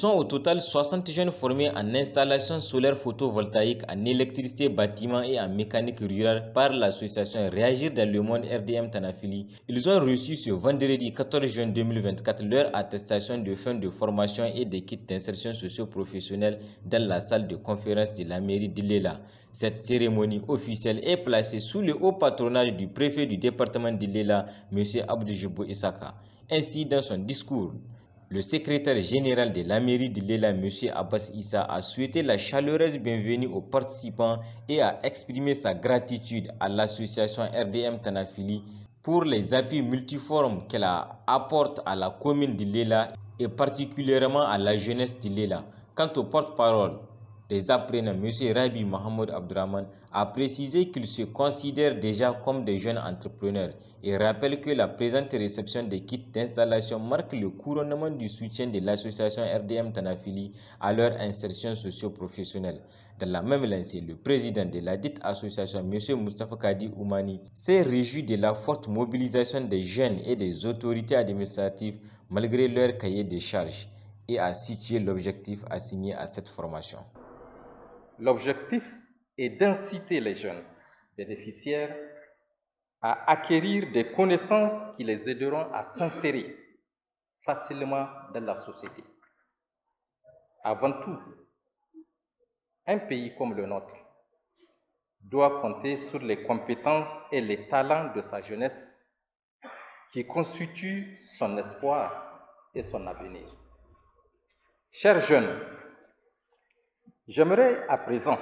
sont au total 60 jeunes formés en installation solaire photovoltaïque, en électricité, bâtiment et en mécanique rurale par l'association Réagir dans le monde RDM Tanafili. Ils ont reçu ce vendredi 14 juin 2024 leur attestation de fin de formation et des kits d'insertion socio-professionnelle dans la salle de conférence de la mairie d'Ilela. Cette cérémonie officielle est placée sous le haut patronage du préfet du département d'Ilela, M. Abdou Jibbo Issaka. Ainsi, dans son discours, le secrétaire général de la mairie d'Ilela, M. Abbas Issa, a souhaité la chaleureuse bienvenue aux participants et a exprimé sa gratitude à l'association RDM Tanafili pour les appuis multiformes qu'elle apporte à la commune d'Ilela et particulièrement à la jeunesse d'Ilela. Quant au porte-parole des apprenants, M. Rabi Mohamed Abdurrahman, a précisé qu'ils se considèrent déjà comme des jeunes entrepreneurs et rappelle que la présente réception des kits d'installation marque le couronnement du soutien de l'association RDM Tanafili à leur insertion socio-professionnelle. Dans la même lancée, le président de la dite association, M. Moustapha Kadi Oumani, s'est réjoui de la forte mobilisation des jeunes et des autorités administratives malgré leur cahier de charges et a situé l'objectif assigné à cette formation. L'objectif est d'inciter les jeunes bénéficiaires à acquérir des connaissances qui les aideront à s'insérer facilement dans la société. Avant tout, un pays comme le nôtre doit compter sur les compétences et les talents de sa jeunesse qui constituent son espoir et son avenir. Chers jeunes, j'aimerais à présent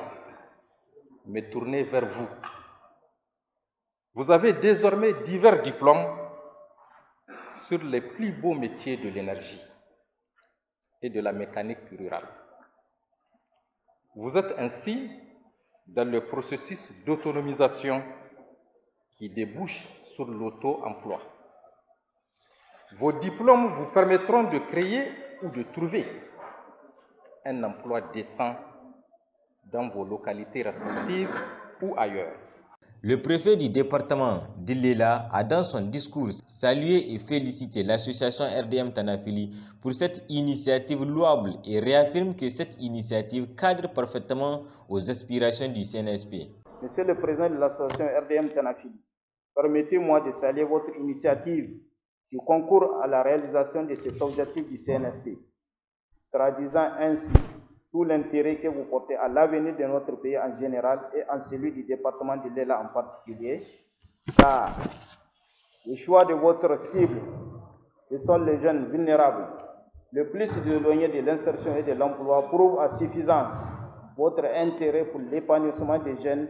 me tourner vers vous. Vous avez désormais divers diplômes sur les plus beaux métiers de l'énergie et de la mécanique rurale. Vous êtes ainsi dans le processus d'autonomisation qui débouche sur l'auto-emploi. Vos diplômes vous permettront de créer ou de trouver un emploi décent dans vos localités respectives ou ailleurs. Le préfet du département d'Ilela a dans son discours salué et félicité l'association RDM Tanafili pour cette initiative louable et réaffirme que cette initiative cadre parfaitement aux aspirations du CNSP. Monsieur le président de l'association RDM Tanafili, permettez-moi de saluer votre initiative qui concourt à la réalisation de cet objectif du CNSP, traduisant ainsi tout l'intérêt que vous portez à l'avenir de notre pays en général et en celui du département de l'Ilela en particulier, car le choix de votre cible, ce sont les jeunes vulnérables, le plus éloignés de l'insertion et de l'emploi, prouve à suffisance votre intérêt pour l'épanouissement des jeunes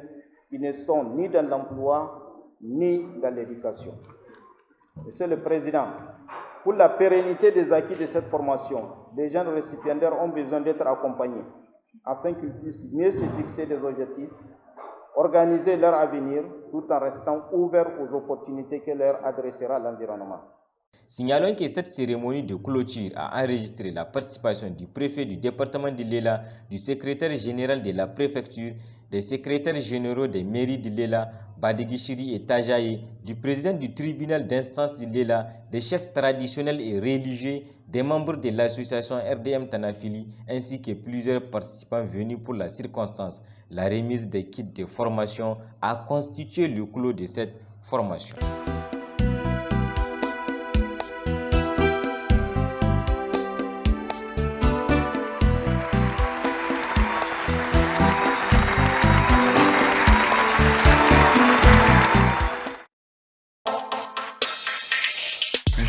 qui ne sont ni dans l'emploi ni dans l'éducation. Monsieur le Président, pour la pérennité des acquis de cette formation, les jeunes récipiendaires ont besoin d'être accompagnés afin qu'ils puissent mieux se fixer des objectifs, organiser leur avenir tout en restant ouverts aux opportunités que leur adressera l'environnement. Signalons que cette cérémonie de clôture a enregistré la participation du préfet du département d'Ilela, du secrétaire général de la préfecture, des secrétaires généraux des mairies d'Ilela, Badegishiri et Tajaye, du président du tribunal d'instance d'Ilela, des chefs traditionnels et religieux, des membres de l'association RDM Tanafili, ainsi que plusieurs participants venus pour la circonstance. La remise des kits de formation a constitué le clos de cette formation.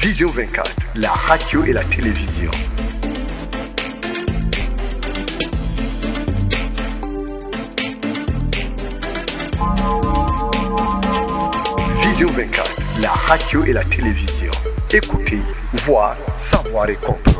Vision 24, la radio et la télévision. Vision 24, la radio et la télévision. Écoutez, voir, savoir et comprendre.